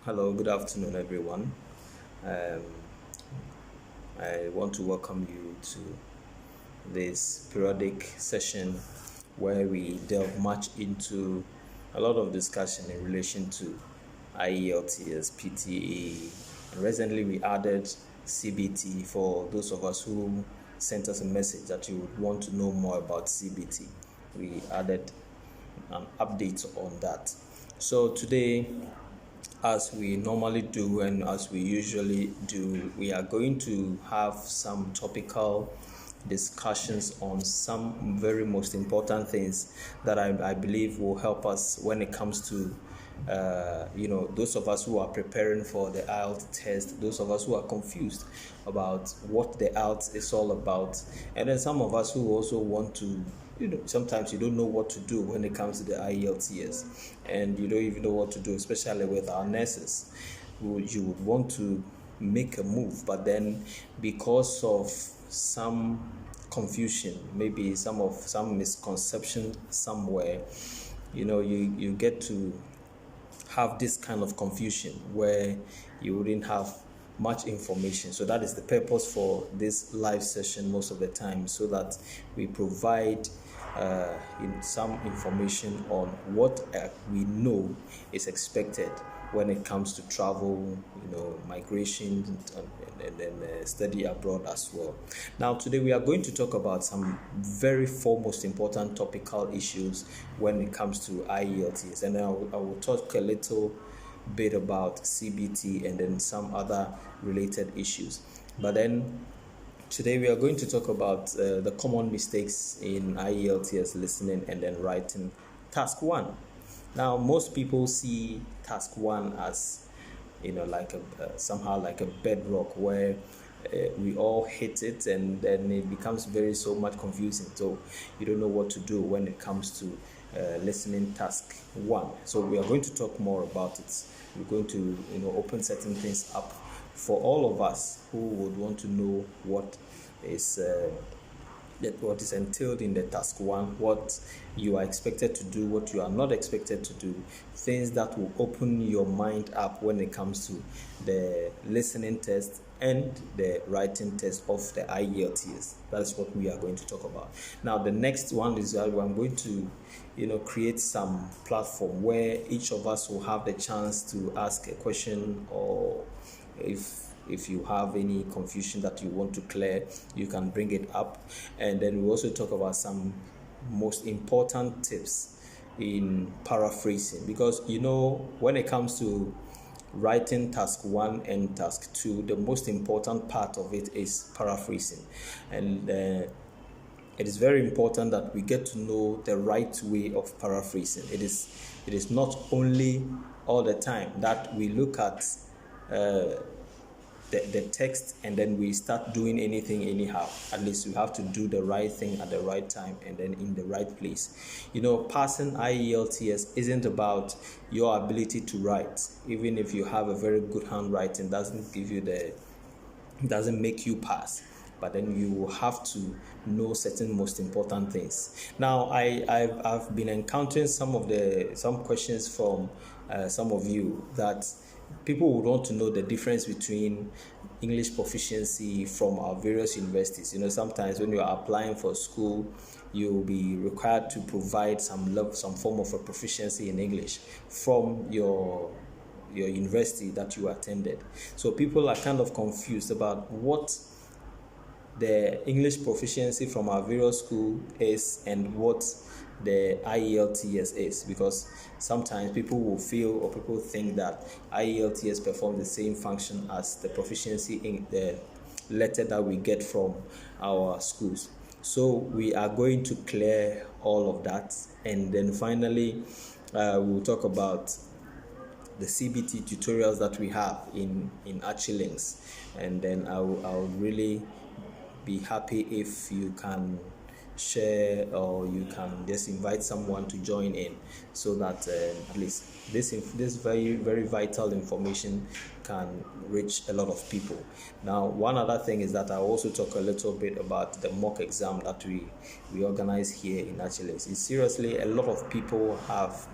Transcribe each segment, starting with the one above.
Hello, good afternoon, everyone. Um, I want to welcome you to this periodic session where we delve much into a lot of discussion in relation to IELTS, PTE, and recently we added CBT for those of us who sent us a message that you would want to know more about CBT. We added an update on that. So today, as we normally do and as we usually do, we are going to have some topical discussions on some very most important things that I believe will help us when it comes to those of us who are preparing for the IELTS test, those of us who are confused about what the IELTS is all about, and then some of us who also want to, sometimes you don't know what to do when it comes to the IELTS, and you don't even know what to do, especially with our nurses, who you would want to make a move, but then because of some confusion, maybe some misconception somewhere, you get to have this kind of confusion where you wouldn't have much information. So that is the purpose for this live session most of the time, so that we provide some information on what we know is expected when it comes to travel, migration, and then study abroad as well. Now, today we are going to talk about some very foremost important topical issues when it comes to IELTS, and I will talk a little bit about CBT and then some other related issues. But then today we are going to talk about the common mistakes in IELTS listening and then writing task 1. Now, most people see task 1 as like somehow like a bedrock where we all hit it, and then it becomes so much confusing. So you don't know what to do when it comes to listening task 1. So we are going to talk more about it. We're going to open certain things up for all of us who would want to know what is entailed in the task 1, what you are expected to do, what you are not expected to do, things that will open your mind up when it comes to the listening test and the writing test of the IELTS. That's what we are going to talk about. Now, the next one is that I'm going to create some platform where each of us will have the chance to ask a question, or if you have any confusion that you want to clear, you can bring it up. And then we also talk about some most important tips in paraphrasing, because when it comes to writing task 1 and task 2, the most important part of it is paraphrasing, and it is very important that we get to know the right way of paraphrasing. It is not only all the time that we look at the text and then we start doing anything anyhow. At least we have to do the right thing at the right time and then in the right place. Passing IELTS isn't about your ability to write. Even if you have a very good handwriting, doesn't make you pass. But then you will have to know certain most important things. Now, I've been encountering some questions from some of you that people would want to know the difference between English proficiency from our various universities. Sometimes when you are applying for school, you'll be required to provide some form of a proficiency in English from your university that you attended. So people are kind of confused about what the English proficiency from our various school is and what the IELTS is, because sometimes people will feel or people think that IELTS performs the same function as the proficiency in the letter that we get from our schools. So we are going to clear all of that, and then finally we'll talk about the CBT tutorials that we have in Links, and then I'll really be happy if you can share, or you can just invite someone to join in, so that at least this very, very vital information can reach a lot of people. Now, one other thing is that I also talk a little bit about the mock exam that we organize here in Links. Seriously, a lot of people have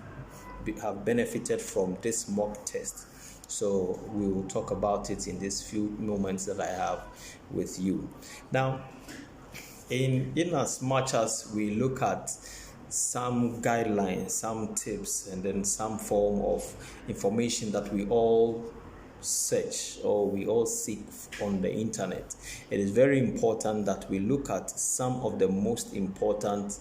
benefited from this mock test. So we will talk about it in these few moments that I have with you. Now, in as much as we look at some guidelines, some tips, and then some form of information that we all search or we all seek on the internet, it is very important that we look at some of the most important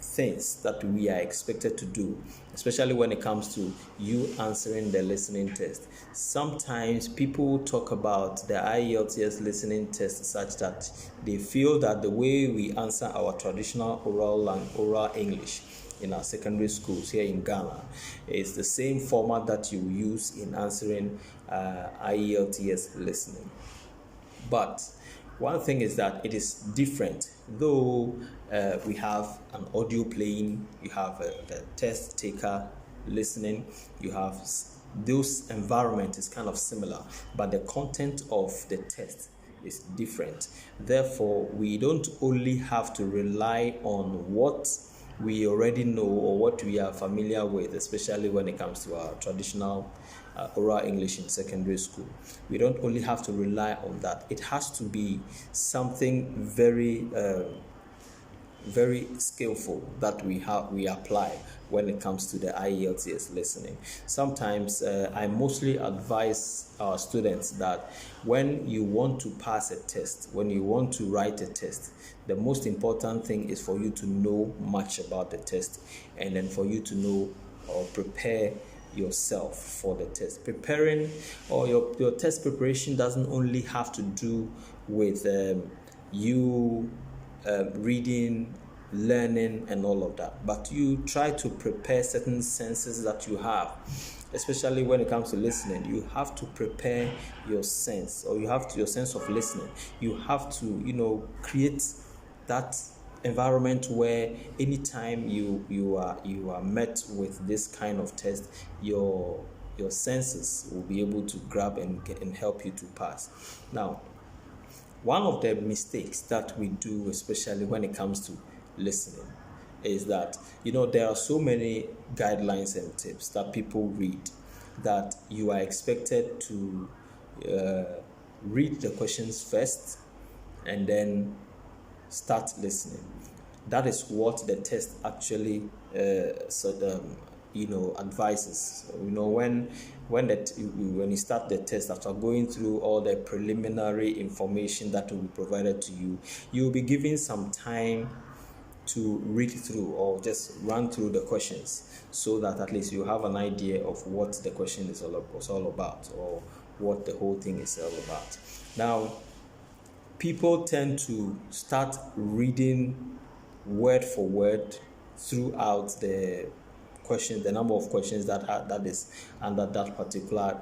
things that we are expected to do, especially when it comes to you answering the listening test. Sometimes people talk about the IELTS listening test such that they feel that the way we answer our traditional oral English in our secondary schools here in Ghana is the same format that you use in answering IELTS listening. But one thing is that it is different. Though we have an audio playing, you have the test taker listening, you have those environment is kind of similar, but the content of the test is different. Therefore, we don't only have to rely on what we already know or what we are familiar with, especially when it comes to our traditional oral English in secondary school. We don't only have to rely on that. It has to be something very very skillful that we apply when it comes to the IELTS listening. Sometimes I mostly advise our students that when you want to pass a test, when you want to write a test, the most important thing is for you to know much about the test, and then for you to know or prepare yourself for the test. Preparing or your test preparation doesn't only have to do with you reading, learning, and all of that, but you try to prepare certain senses that you have. Especially when it comes to listening, you have to prepare your sense, or you have to, your sense of listening. You have to, create that environment where anytime you are met with this kind of test, your senses will be able to grab and help you to pass. Now, one of the mistakes that we do, especially when it comes to listening, is that there are so many guidelines and tips that people read that you are expected to read the questions first and then start listening. That is what the test actually advises. When you start the test, after going through all the preliminary information that will be provided to you, you'll be given some time to read through or just run through the questions, so that at least you have an idea of what the question is all about, or what the whole thing is all about. Now, people tend to start reading word for word throughout the question, the number of questions that is under that particular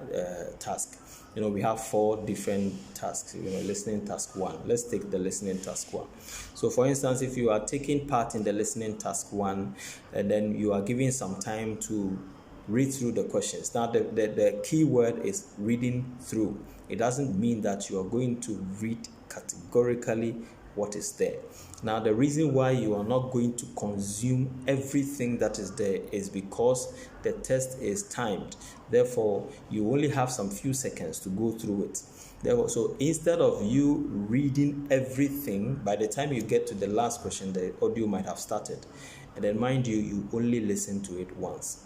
task. We have 4 different tasks. Listening task 1. Let's take the listening task 1. So, for instance, if you are taking part in the listening task 1, and then you are given some time to read through the questions. Now, the key word is reading through. It doesn't mean that you are going to read categorically what is there. Now, the reason why you are not going to consume everything that is there is because the test is timed. Therefore, you only have some few seconds to go through it. Therefore, so instead of you reading everything, by the time you get to the last question, the audio might have started. And then, mind you, you only listen to it once.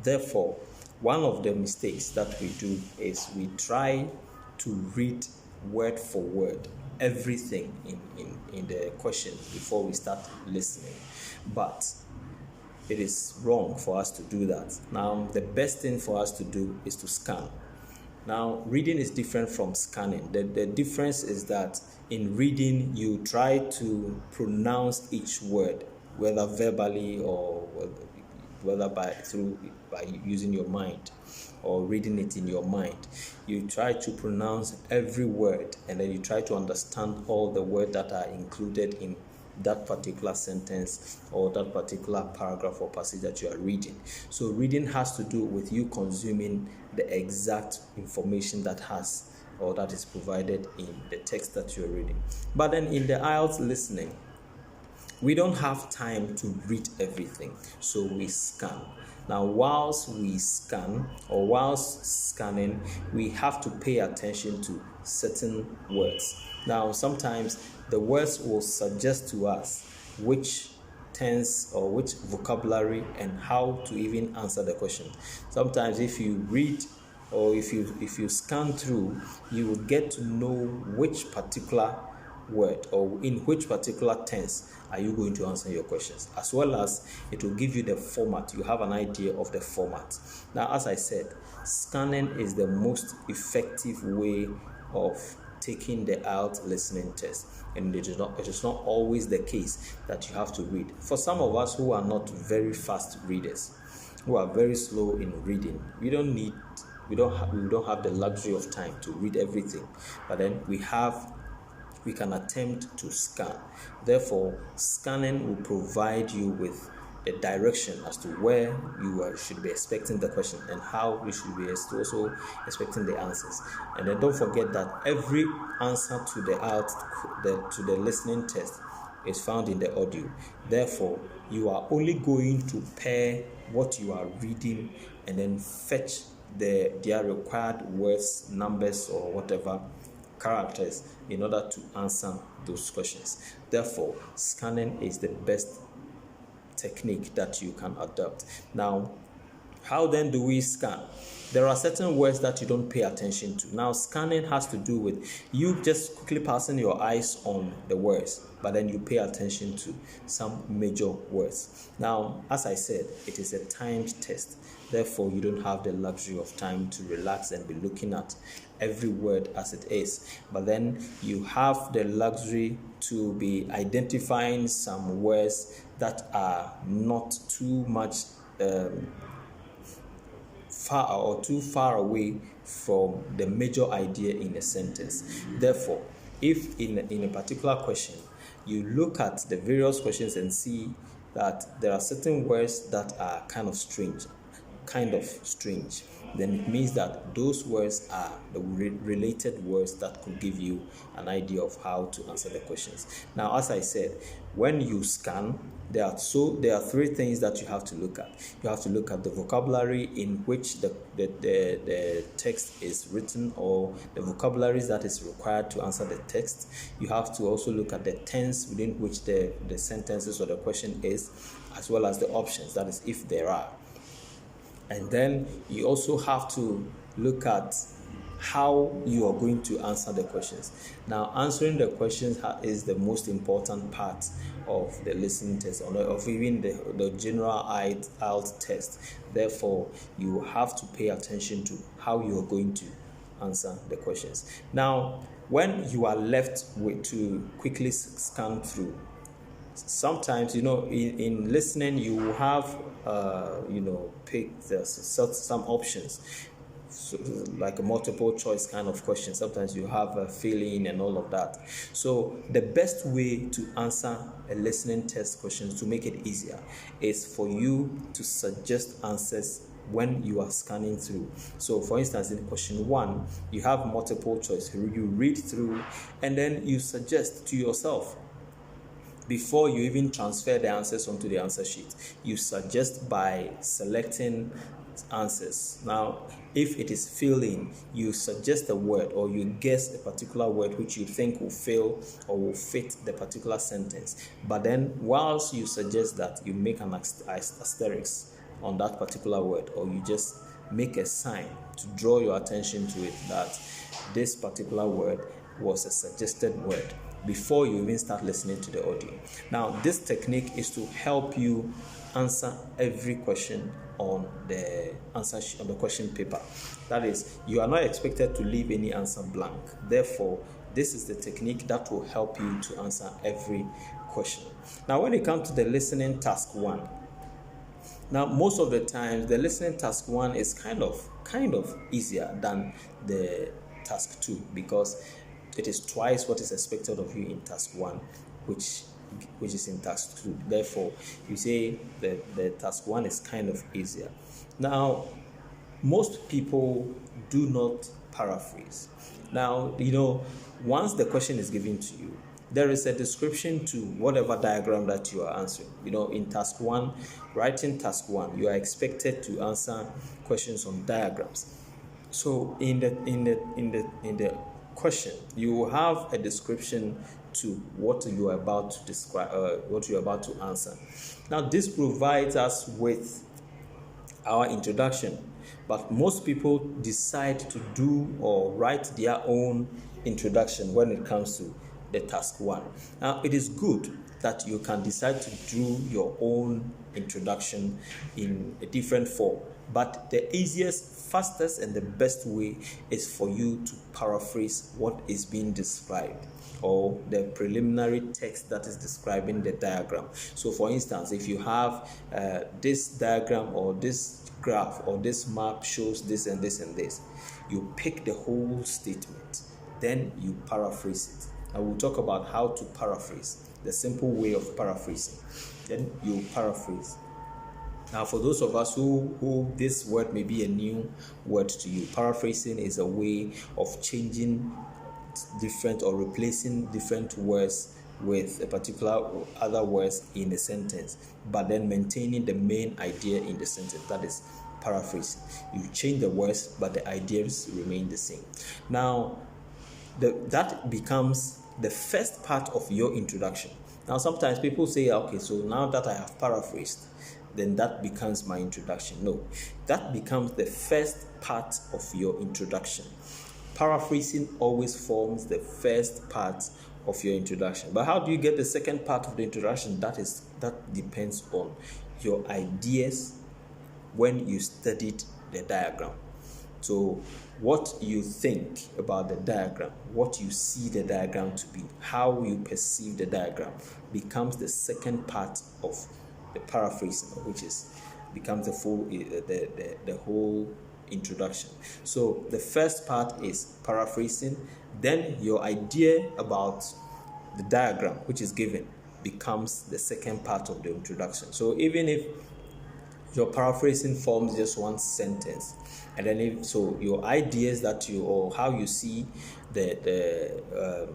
Therefore, one of the mistakes that we do is we try to read word for word everything in the question before we start listening. But it is wrong for us to do that. Now, the best thing for us to do is to scan. Now, reading is different from scanning. The difference is that in reading, you try to pronounce each word, whether verbally or whether by using your mind or reading it in your mind. You try to pronounce every word, and then you try to understand all the words that are included in that particular sentence or that particular paragraph or passage that you are reading. So reading has to do with you consuming the exact information that is provided in the text that you're reading. But then in the IELTS listening, we don't have time to read everything, so we scan. Now, whilst we scan or whilst scanning, we have to pay attention to certain words. Now, sometimes the words will suggest to us which tense or which vocabulary and how to even answer the question. Sometimes if you read or if you scan through, you will get to know which particular word or in which particular tense are you going to answer your questions, as well as it will give you the format. You have an idea of the format. Now, as I said, scanning is the most effective way of taking the IELTS listening test, and it is not always the case that you have to read. For some of us who are not very fast readers, who are very slow in reading, we don't have the luxury of time to read everything, but then we can attempt to scan. Therefore, scanning will provide you with a direction as to where you should be expecting the question and how you should be also expecting the answers. And then don't forget that every answer to the IELTS, to the listening test, is found in the audio. Therefore, you are only going to pair what you are reading and then fetch their required words, numbers, or whatever characters in order to answer those questions. Therefore, scanning is the best technique that you can adopt. Now, how then do we scan? There are certain words that you don't pay attention to. Now, scanning has to do with you just quickly passing your eyes on the words, but then you pay attention to some major words. Now, as I said, it is a timed test. Therefore, you don't have the luxury of time to relax and be looking at every word as it is. But then you have the luxury to be identifying some words that are not too much too far away from the major idea in a sentence. Therefore, if in a particular question you look at the various questions and see that there are certain words that are kind of strange, then it means that those words are the related words that could give you an idea of how to answer the questions. Now, as I said, when you scan, there are three things that you have to look at. You have to look at the vocabulary in which the text is written, or the vocabularies that is required to answer the text. You have to also look at the tense within which the sentences or the question is, as well as the options, that is, if there are. And then you also have to look at how you are going to answer the questions. Now, answering the questions is the most important part of the listening test, or of even the general IELTS test. Therefore, you have to pay attention to how you are going to answer the questions. Now, when you are left to quickly scan through, sometimes, in listening, you will have, pick some options, so, like a multiple choice kind of question. Sometimes you have a feeling and all of that. So the best way to answer a listening test question, to make it easier, is for you to suggest answers when you are scanning through. So for instance, in question 1, you have multiple choice. You read through and then you suggest to yourself. Before you even transfer the answers onto the answer sheet, you suggest by selecting answers. Now, if it is filling, you suggest a word or you guess a particular word which you think will fill or will fit the particular sentence. But then, whilst you suggest that, you make an asterisk on that particular word, or you just make a sign to draw your attention to it that this particular word was a suggested word, before you even start listening to the audio. Now, this technique is to help you answer every question on the answer sheet, on the question paper. That is, you are not expected to leave any answer blank. Therefore, this is the technique that will help you to answer every question. Now, when it comes to the listening task 1, now most of the time the listening task 1 is kind of easier than the task 2, because it is twice what is expected of you in task 1, which is in task 2. Therefore, you say the task 1 is kind of easier. Now, most people do not paraphrase. Now, once the question is given to you, there is a description to whatever diagram that you are answering. In task 1, writing task 1, you are expected to answer questions on diagrams. So in the question, you will have a description to what you are about to describe, what you are about to answer. Now, this provides us with our introduction, but most people decide to do or write their own introduction when it comes to the task 1. Now, it is good that you can decide to do your own introduction in a different form, but the easiest, fastest, and the best way is for you to paraphrase what is being described, or the preliminary text that is describing the diagram. So for instance, if you have this diagram or this graph or this map shows this and this and this, you pick the whole statement, then you paraphrase it. I will talk about how to paraphrase, the simple way of paraphrasing. Then you paraphrase. Now, for those of us who this word may be a new word to you, paraphrasing is a way of changing different or replacing different words with a particular other words in a sentence, but then maintaining the main idea in the sentence. That is paraphrasing. You change the words, but the ideas remain the same. Now, that becomes the first part of your introduction. Now, sometimes people say, okay, so now that I have paraphrased, then that becomes my introduction. No, that becomes the first part of your introduction. Paraphrasing always forms the first part of your introduction. But how do you get the second part of the introduction? That depends on your ideas when you studied the diagram. So what you think about the diagram, what you see the diagram to be, how you perceive the diagram becomes the second part of the paraphrasing, which becomes the whole introduction. So the first part is paraphrasing, then your idea about the diagram which is given becomes the second part of the introduction. So even if your paraphrasing forms just one sentence, and then your ideas or how you see the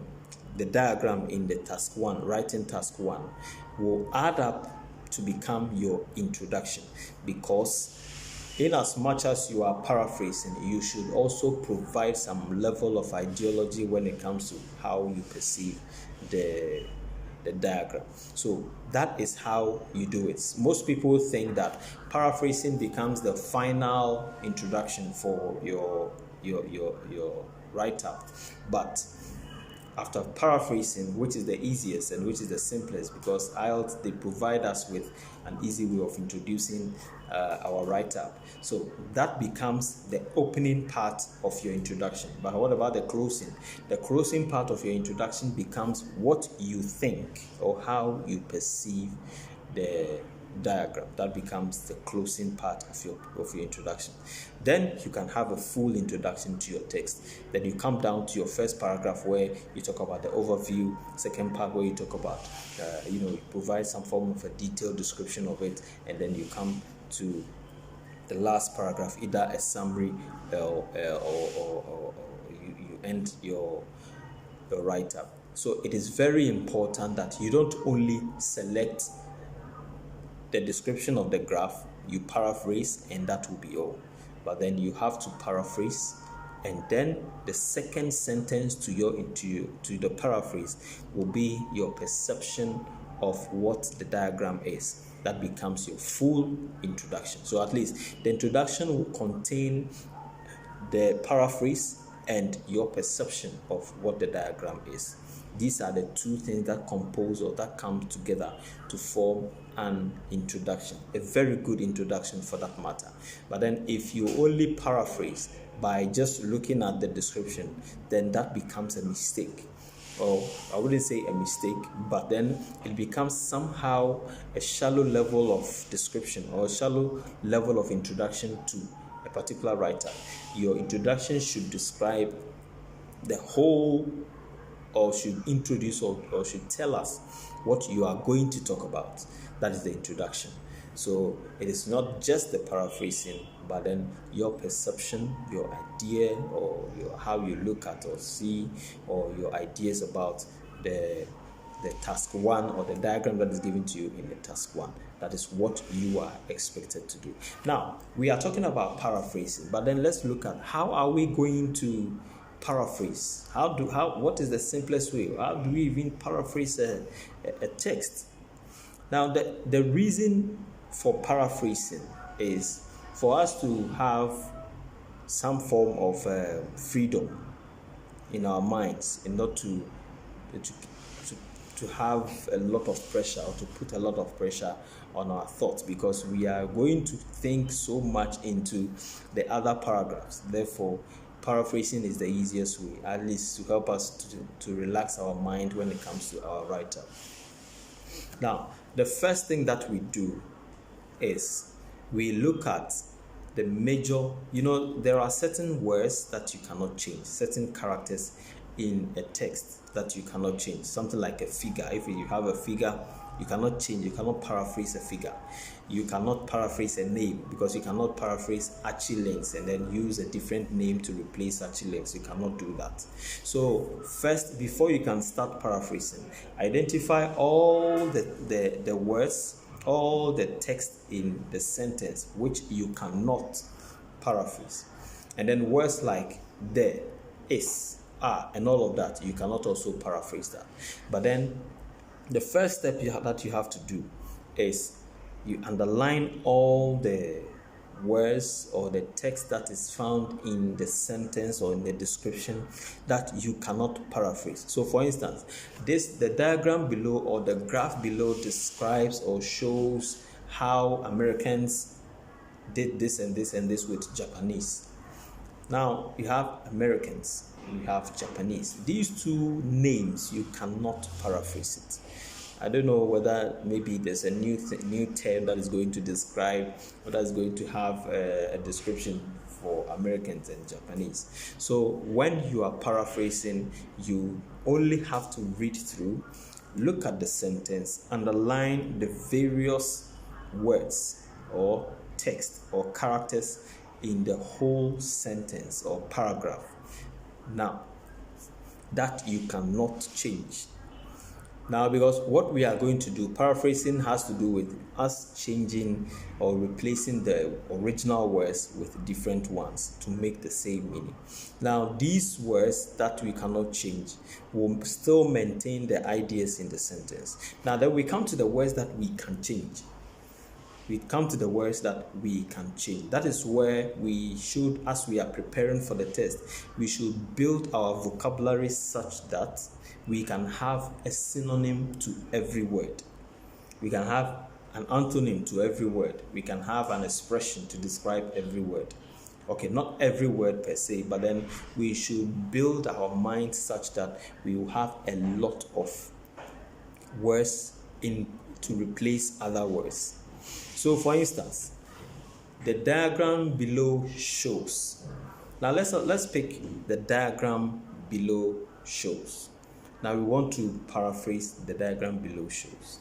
diagram in the task 1, writing task 1, will add up to become your introduction, because in as much as you are paraphrasing, you should also provide some level of ideology when it comes to how you perceive the diagram. So that is how you do it. Most people think that paraphrasing becomes the final introduction for your write-up, but after paraphrasing, which is the easiest and which is the simplest, because IELTS, they provide us with an easy way of introducing our write-up. So that becomes the opening part of your introduction. But what about the closing? The closing part of your introduction becomes what you think or how you perceive the diagram. That becomes the closing part of your introduction. Then you can have a full introduction to your text. Then you come down to your first paragraph where you talk about the overview, second part where you talk about you provide some form of a detailed description of it, and then you come to the last paragraph, either a summary or you end your write-up. So it is very important that you don't only select the description of the graph, you paraphrase, and that will be all. But then you have to paraphrase, and then the second sentence to the paraphrase will be your perception of what the diagram is. That becomes your full introduction. So at least the introduction will contain the paraphrase and your perception of what the diagram is. These are the two things that compose or that come together to form an introduction, a very good introduction for that matter. But then if you only paraphrase by just looking at the description, then that becomes a mistake. Or I wouldn't say a mistake, but then it becomes somehow a shallow level of description or a shallow level of introduction to a particular writer. Your introduction should describe the whole, or should introduce or should tell us what you are going to talk about. That is the introduction. So it is not just the paraphrasing, but then your perception, your idea, or how you look at or see, or your ideas about the the task 1 or the diagram that is given to you in the task 1. That is what you are expected to do. Now, we are talking about paraphrasing, but then let's look at how are we going to paraphrase? What is the simplest way? How do we even paraphrase a text? Now, the reason for paraphrasing is for us to have some form of freedom in our minds and not to have a lot of pressure or to put a lot of pressure on our thoughts, because we are going to think so much into the other paragraphs. Therefore, paraphrasing is the easiest way, at least to help us to relax our mind when it comes to our write-up. Now, the first thing that we do is we look at the major, there are certain words that you cannot change, certain characters in a text that you cannot change. Something like a figure. If you have a figure, you cannot change, you cannot paraphrase a figure. You cannot paraphrase a name, because you cannot paraphrase Achilles and then use a different name to replace Achilles. You cannot do that. So first, before you can start paraphrasing, identify all the words, all the text in the sentence which you cannot paraphrase. And then words like there, is, are, and all of that, you cannot also paraphrase that. But then the first step that you have to do is you underline all the words or the text that is found in the sentence or in the description that you cannot paraphrase. So for instance, the diagram below or the graph below describes or shows how Americans did this and this and this with Japanese. Now you have Americans, you have Japanese. These two names, you cannot paraphrase it. I don't know whether maybe there's a new term that is going to describe or that is going to have a description for Americans and Japanese. So when you are paraphrasing, you only have to read through, look at the sentence, underline the various words or text or characters in the whole sentence or paragraph. Now, that you cannot change. Now, because what we are going to do, paraphrasing has to do with us changing or replacing the original words with different ones to make the same meaning. Now, these words that we cannot change will still maintain the ideas in the sentence. Now, then we come to the words that we can change. We come to the words that we can change. That is where we should, as we are preparing for the test, we should build our vocabulary such that we can have a synonym to every word. We can have an antonym to every word. We can have an expression to describe every word. Okay, not every word per se, but then we should build our mind such that we will have a lot of words to replace other words. So for instance, the diagram below shows. Now let's pick the diagram below shows. Now we want to paraphrase the diagram below shows.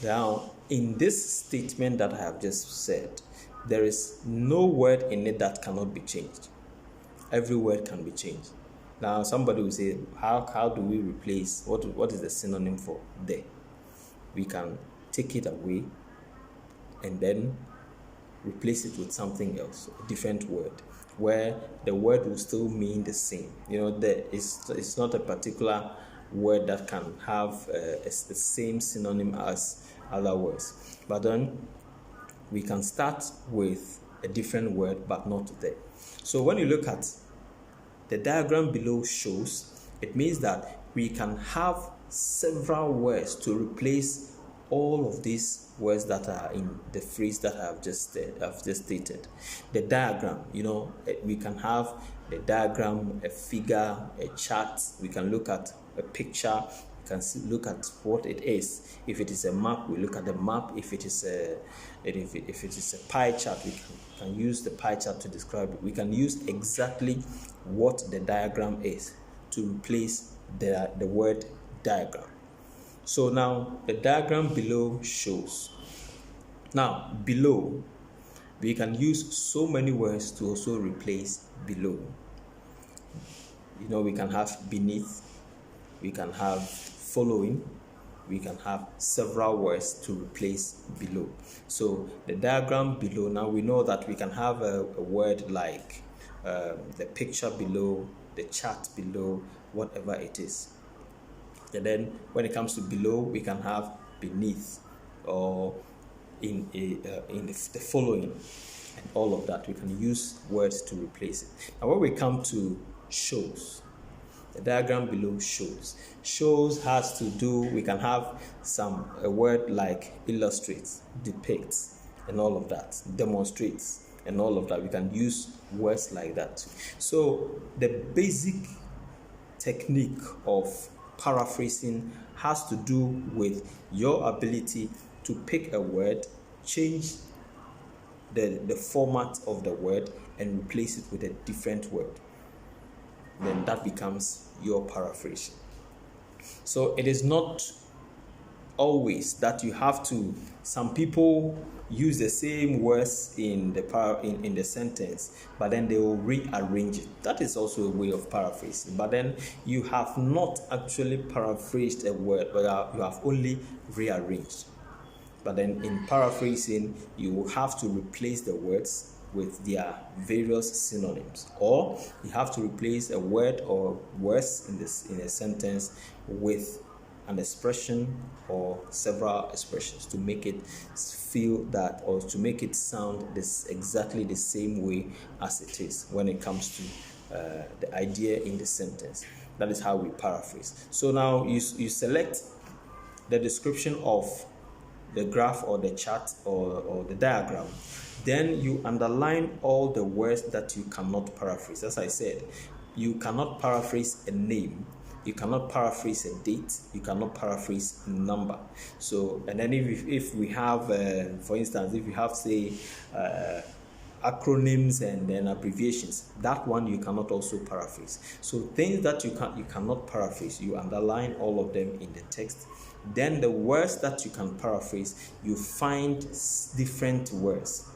Now, in this statement that I have just said, there is no word in it that cannot be changed. Every word can be changed. Now somebody will say, how do we replace, what is the synonym for there? We can take it away and then replace it with something else, a different word, where the word will still mean the same. It's not a particular word that can have the same synonym as other words. But then we can start with a different word, but not there. So when you look at the diagram below shows, it means that we can have several words to replace all of these words that are in the phrase that I've just stated. The diagram, we can have the diagram, a figure, a chart. We can look at a picture. We can look at what it is. If it is a map, we look at the map. If it is a pie chart, we can use the pie chart to describe it. We can use exactly what the diagram is to replace the word diagram. So now the diagram below shows. Now below, we can use so many words to also replace below. We can have beneath, we can have following, we can have several words to replace below. So the diagram below, now we know that we can have a word like the picture below, the chart below, whatever it is. And then when it comes to below, we can have beneath, or in the following, and all of that. We can use words to replace it. Now when we come to shows, the diagram below shows has to do, we can have a word like illustrates, depicts, and all of that, demonstrates, and all of that. We can use words like that. So the basic technique of paraphrasing has to do with your ability to pick a word, change the format of the word, and replace it with a different word. Then that becomes your paraphrasing. So it is not always that you have to. Some people use the same words in the sentence, but then they will rearrange it. That is also a way of paraphrasing. But then you have not actually paraphrased a word, but you have only rearranged. But then in paraphrasing, you will have to replace the words with their various synonyms, or you have to replace a word or words in a sentence with an expression or several expressions to make it feel that, or to make it sound exactly the same way as it is when it comes to the idea in the sentence. That is how we paraphrase. So now you select the description of the graph or the chart or the diagram. Then you underline all the words that you cannot paraphrase. As I said, you cannot paraphrase a name, you cannot paraphrase a date, you cannot paraphrase a number. So, and then if we have, for instance, if you have, say, acronyms and then abbreviations, that one you cannot also paraphrase. So things that you cannot paraphrase, you underline all of them in the text. Then the words that you can paraphrase, you find different words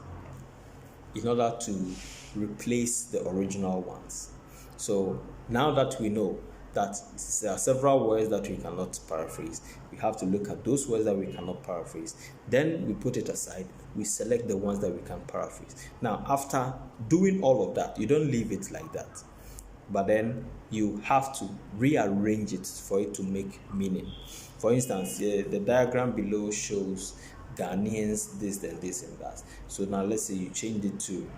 in order to replace the original ones. So now that we know that there are several words that we cannot paraphrase, we have to look at those words that we cannot paraphrase. Then we put it aside, we select the ones that we can paraphrase. Now, after doing all of that, you don't leave it like that, but then you have to rearrange it for it to make meaning. For instance, the diagram below shows Ghanaians this and this and that. So now let's say you change it to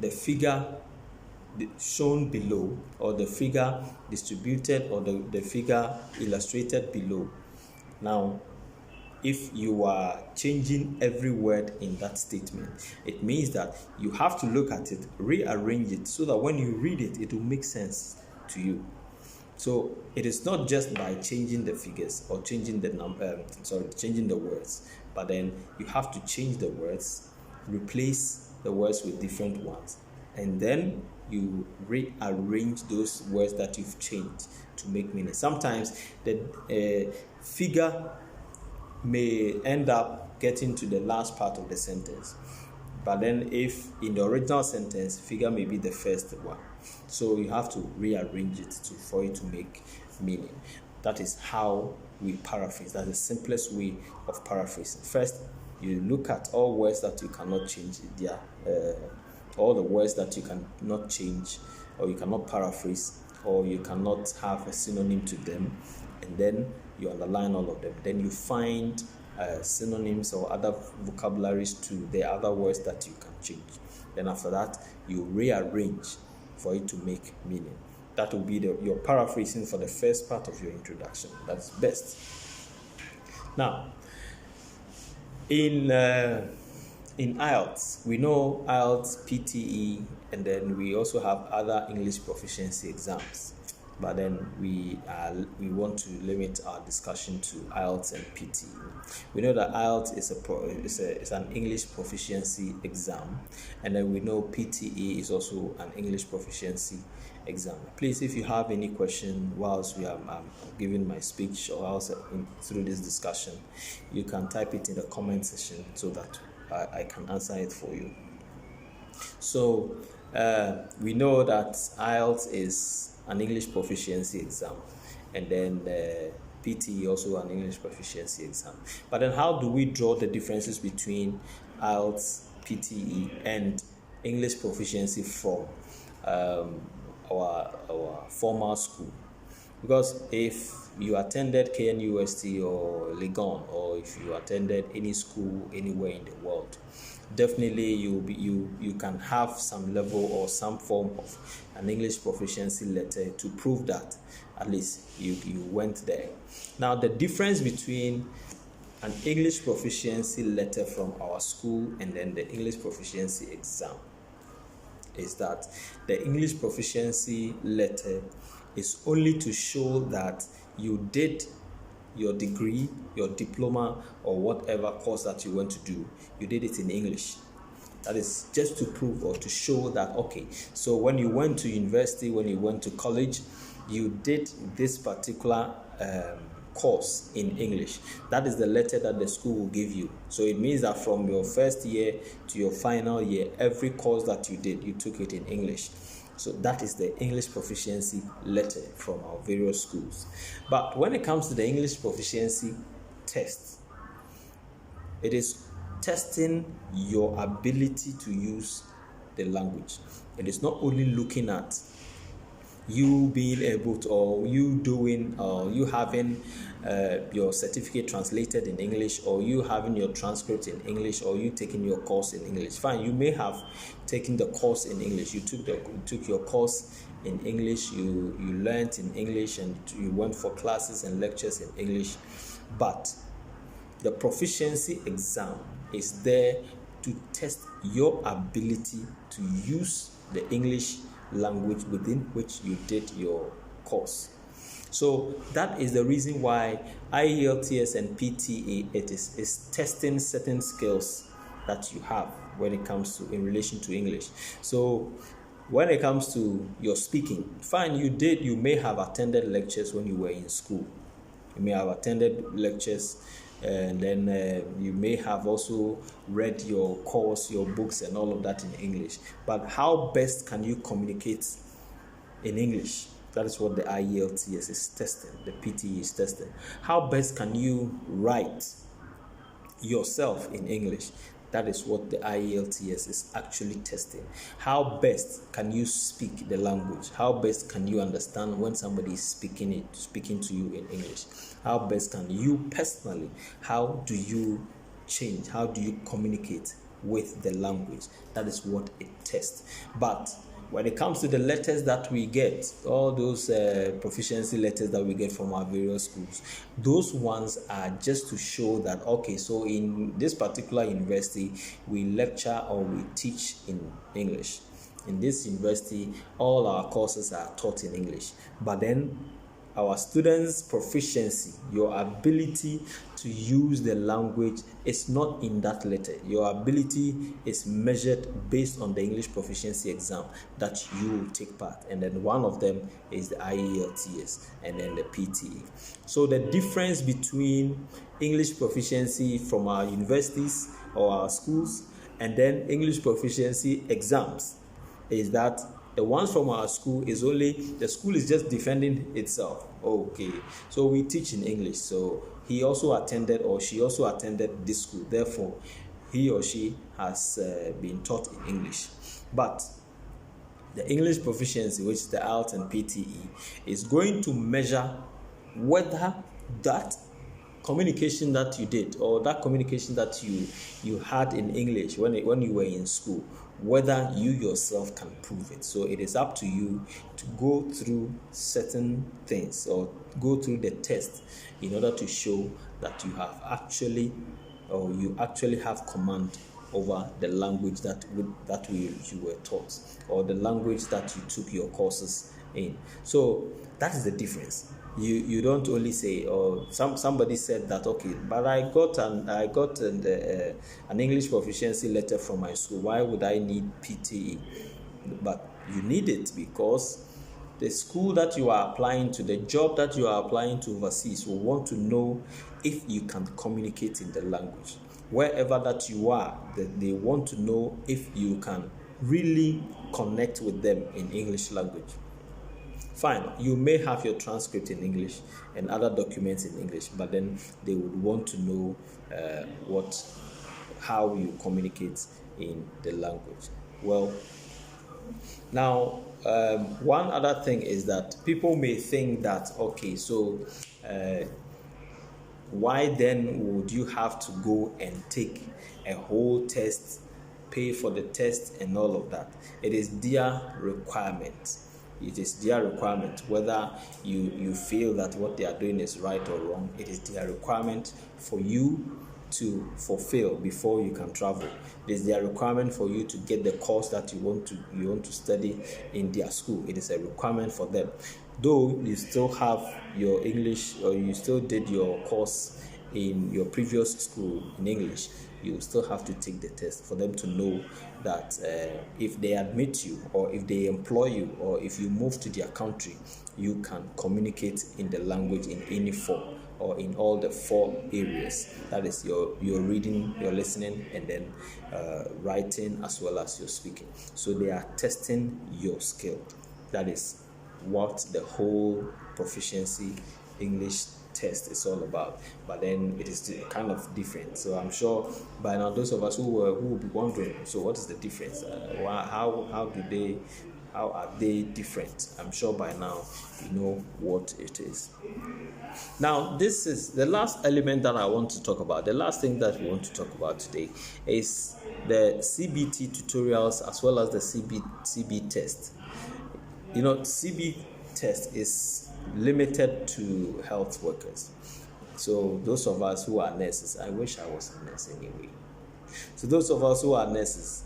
the figure shown below, or the figure distributed, or the figure illustrated below. Now, if you are changing every word in that statement, it means that you have to look at it, rearrange it, so that when you read it, it will make sense to you. So it is not just by changing the figures or changing changing the words, but then you have to change the words, replace the words with different ones, and then you rearrange those words that you've changed to make meaning. Sometimes the figure may end up getting to the last part of the sentence, but then if in the original sentence, figure may be the first one. So you have to rearrange it for it to make meaning. That is how we paraphrase. That's the simplest way of paraphrasing. First, you look at all words that you cannot change. All the words that you cannot change, or you cannot paraphrase, or you cannot have a synonym to them, and then you underline all of them. Then you find synonyms or other vocabularies to the other words that you can change. Then after that, you rearrange for it to make meaning. That will be your paraphrasing for the first part of your introduction. That's best. Now, in IELTS, we know IELTS, PTE, and then we also have other English proficiency exams. But then we want to limit our discussion to IELTS and PTE. We know that IELTS is an English proficiency exam, and then we know PTE is also an English proficiency exam. Please, if you have any question whilst I'm giving my speech, or else through this discussion, you can type it in the comment section so that I can answer it for you. So we know that IELTS is an English proficiency exam, and then PTE also an English proficiency exam. But then how do we draw the differences between IELTS, PTE, and English proficiency from our formal school? Because if you attended KNUST or Legon, or if you attended any school anywhere in the world, definitely you can have some level or some form of an English proficiency letter to prove that at least you went there. Now, the difference between an English proficiency letter from our school and then the English proficiency exam is that the English proficiency letter is only to show that you did your degree, your diploma, or whatever course that you went to do, you did it in English. That is just to prove or to show that, okay, so when you went to university, when you went to college, you did this particular course in English. That is the letter that the school will give you. So it means that from your first year to your final year, every course that you did, you took it in English. So that is the English proficiency letter from our various schools. But when it comes to the English proficiency test, it is testing your ability to use the language. It is not only looking at you being able to, or you doing, or you having your certificate translated in English, or you having your transcript in English, or you taking your course in English. Fine, you may have taken the course in English. You took your course in English. You learned in English, and you went for classes and lectures in English. But the proficiency exam is there to test your ability to use the English language within which you did your course. So that is the reason why IELTS and PTE is testing certain skills that you have when it comes to in relation to English. So when it comes to your speaking, fine, you may have attended lectures when you were in school. You may have attended lectures, and then you may have also read your course, your books, and all of that in English. But how best can you communicate in English? That is what the IELTS is testing, the PTE is testing. How best can you write yourself in English? That is what the IELTS is actually testing. How best can you speak the language? How best can you understand when somebody is speaking to you in English? How best can you personally, how do you change? How do you communicate with the language? That is what it tests. But when it comes to the letters that we get, all those proficiency letters that we get from our various schools, those ones are just to show that, okay, so in this particular university, we lecture or we teach in English. In this university, all our courses are taught in English. But then our students' proficiency, your ability to use the language is not in that letter. Your ability is measured based on the English proficiency exam that you will take part. And then one of them is the IELTS and then the PTE. So the difference between English proficiency from our universities or our schools and then English proficiency exams is that the ones from our school is only, the school is just defending itself. Okay, so we teach in English. So he also attended or she also attended this school. Therefore, he or she has been taught in English. But the English proficiency, which is the IELTS and PTE, is going to measure whether that communication that you did or that communication that you had in English when you were in school, whether you yourself can prove it. So it is up to you to go through certain things or go through the test in order to show that you have actually have command over the language that you were taught or the language that you took your courses in. So that is the difference. You don't only say, or somebody said that, okay, but I got an English proficiency letter from my school. Why would I need PTE? But you need it because the school that you are applying to, the job that you are applying to overseas, will want to know if you can communicate in the language. Wherever that you are, they want to know if you can really connect with them in English language. Fine, you may have your transcript in English and other documents in English, but then they would want to know how you communicate in the language. Well, now, one other thing is that people may think that, okay, so why then would you have to go and take a whole test, pay for the test and all of that? It is their requirement. It is their requirement. Whether you feel that what they are doing is right or wrong, it is their requirement for you to fulfill before you can travel. It is their requirement for you to get the course that you want to study in their school. It is a requirement for them. Though you still have your English, or you still did your course in your previous school in English, you still have to take the test for them to know that if they admit you, or if they employ you, or if you move to their country, you can communicate in the language in any form, or in all the 4 areas. That is your reading, your listening, and then writing, as well as your speaking. So they are testing your skill. That is what the whole proficiency English test is all about. But then it is kind of different. So I'm sure by now those of us who will be wondering, so what is the difference? How are they different? I'm sure by now you know what it is. Now, this is the last element that I want to talk about. The last thing that we want to talk about today is the CBT tutorials, as well as the CB test. You know, CB test is limited to health workers. So those of us who are nurses, I wish I was a nurse anyway. So those of us who are nurses,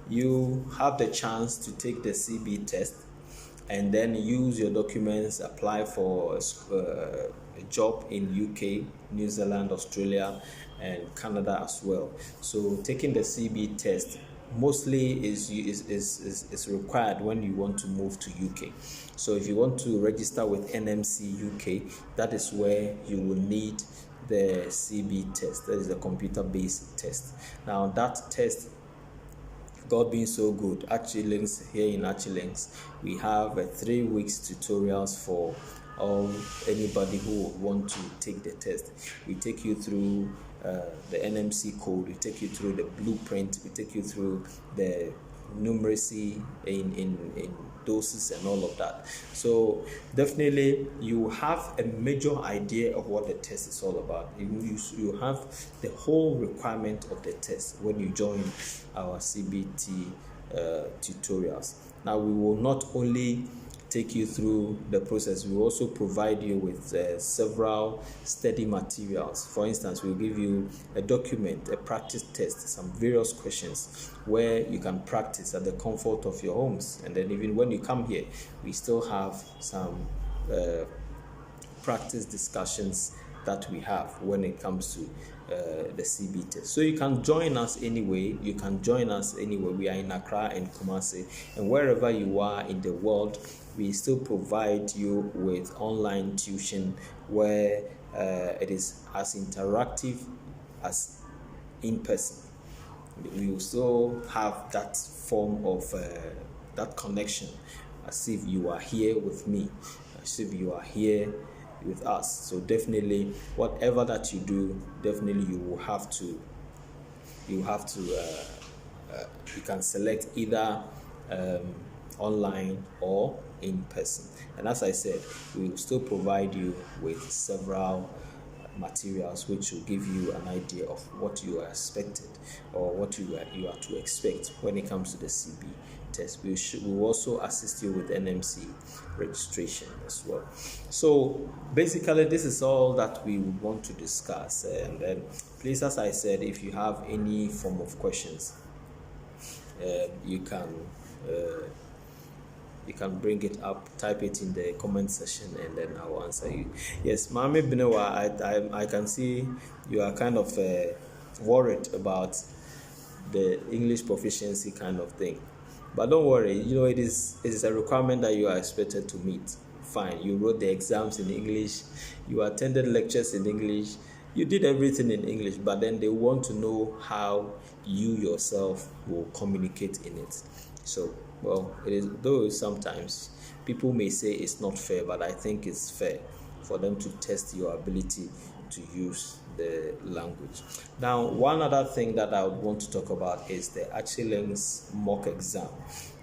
you have the chance to take the CB test and then use your documents, apply for a job in UK, New Zealand, Australia, and Canada as well. So taking the CB test mostly is required when you want to move to UK. So if you want to register with NMC UK, that is where you will need the CB test. That is the computer-based test. Now that test, God being so good, Links here in Links, we have 3 weeks tutorials for anybody who would want to take the test. We take you through the NMC code, we take you through the blueprint, we take you through the numeracy in doses and all of that. So definitely you have a major idea of what the test is all about. You have the whole requirement of the test when you join our CBT tutorials. Now, we will not only take you through the process, we will also provide you with several study materials. For instance, we'll give you a document, a practice test, some various questions where you can practice at the comfort of your homes. And then even when you come here, we still have some practice discussions that we have when it comes to the CB test. So you can join us anyway. We are in Accra and Kumasi, and wherever you are in the world, we still provide you with online tuition where it is as interactive as in person. We will still have that form of that connection, as if you are here with me, as if you are here with us. So definitely, whatever that you do, definitely you can select either online or in person. And as I said, we will still provide you with several materials which will give you an idea of what you are expected, or what you are to expect when it comes to the CB test. We will also assist you with NMC registration as well. So basically, this is all that we want to discuss. And then please, as I said, if you have any form of questions, you can bring it up, type it in the comment section, and then I will answer you. Yes, Mami Binewa, I can see you are kind of worried about the English proficiency kind of thing. But don't worry, it is a requirement that you are expected to meet. Fine, you wrote the exams in English, you attended lectures in English, you did everything in English, but then they want to know how you yourself will communicate in it. So, well, it is, though sometimes People may say it's not fair, but I think it's fair for them to test your ability to use the language. Now, one other thing that I would want to talk about is the IELTS mock exam.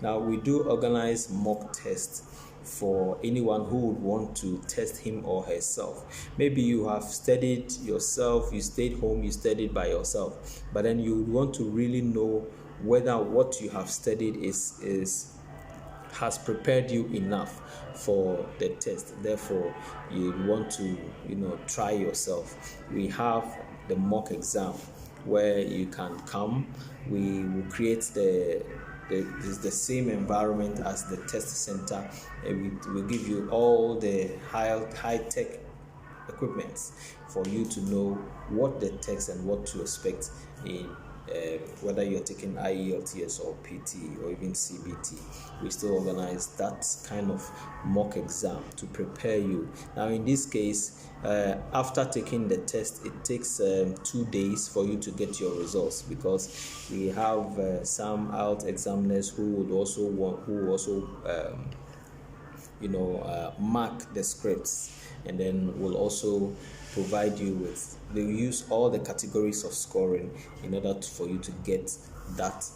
Now, we do organize mock tests for anyone who would want to test him or herself. Maybe you have studied yourself, you stayed home, you studied by yourself, but then you want to really know whether what you have studied has prepared you enough for the test. Therefore, you want to try yourself. We have the mock exam where you can come. We will create the same environment as the test center, and we will give you all the high-tech equipment for you to know what the text and what to expect in whether you're taking IELTS or PT or even CBT. We still organize that kind of mock exam to prepare you. Now, in this case, after taking the test, it takes 2 days for you to get your results, because we have some IELTS examiners who also mark the scripts, and then will also provide you with, they use all the categories of scoring in order for you to get that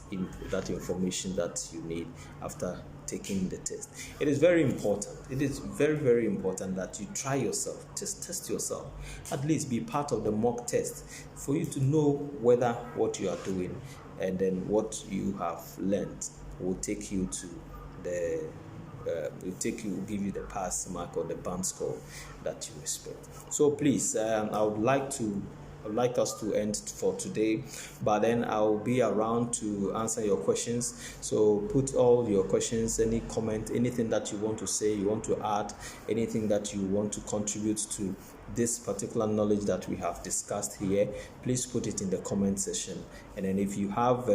information that you need after taking the test. It is very important. It is very, very important that you try yourself. Just test yourself. At least be part of the mock test for you to know whether what you are doing and then what you have learned will take you to the will give you the pass mark or the band score that you expect. So please, I would like us to end for today, but then I'll be around to answer your questions. So put all your questions, any comment, anything that you want to say, you want to add, anything that you want to contribute to this particular knowledge that we have discussed here, please put it in the comment section. And then if you have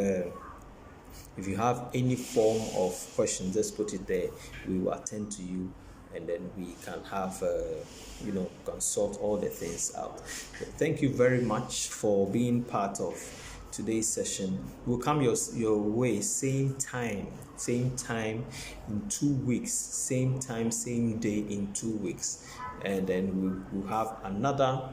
any form of question, just put it there. We will attend to you, and then we can have consult all the things out. So thank you very much for being part of today's session. We'll come your way same time in 2 weeks, same time, same day in 2 weeks, and then we'll have another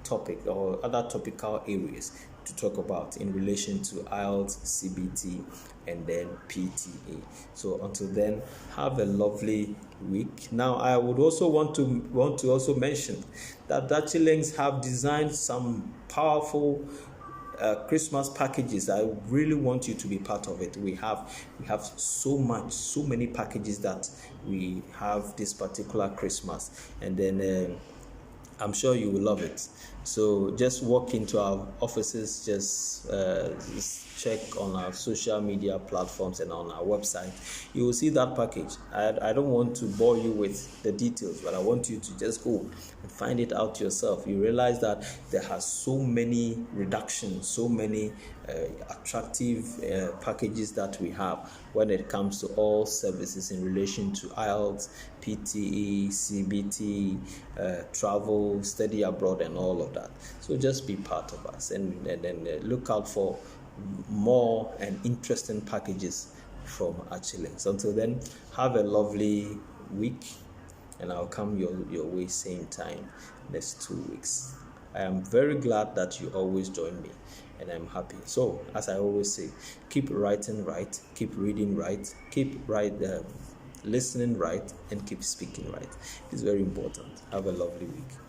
topic or other topical areas to talk about in relation to IELTS, CBT, and then PTA. So until then, have a lovely week. Now, I would also want to also mention that Dutch Links have designed some powerful Christmas packages. I really want you to be part of it. We have so many packages that we have this particular Christmas, and then I'm sure you will love it. So just walk into our offices, just check on our social media platforms and on our website. You will see that package. I don't want to bore you with the details, but I want you to just go and find it out yourself. You realize that there are so many reductions, so many attractive packages that we have when it comes to all services in relation to IELTS, PTE, CBT, travel, study abroad, and all of that. So just be part of us, and then look out for more and interesting packages from IELTS. Until then, have a lovely week, and I'll come your way same time next 2 weeks. I am very glad that you always join me, and I'm happy. So, as I always say, keep writing right, keep reading right, keep listening right, and keep speaking right. It's very important. Have a lovely week.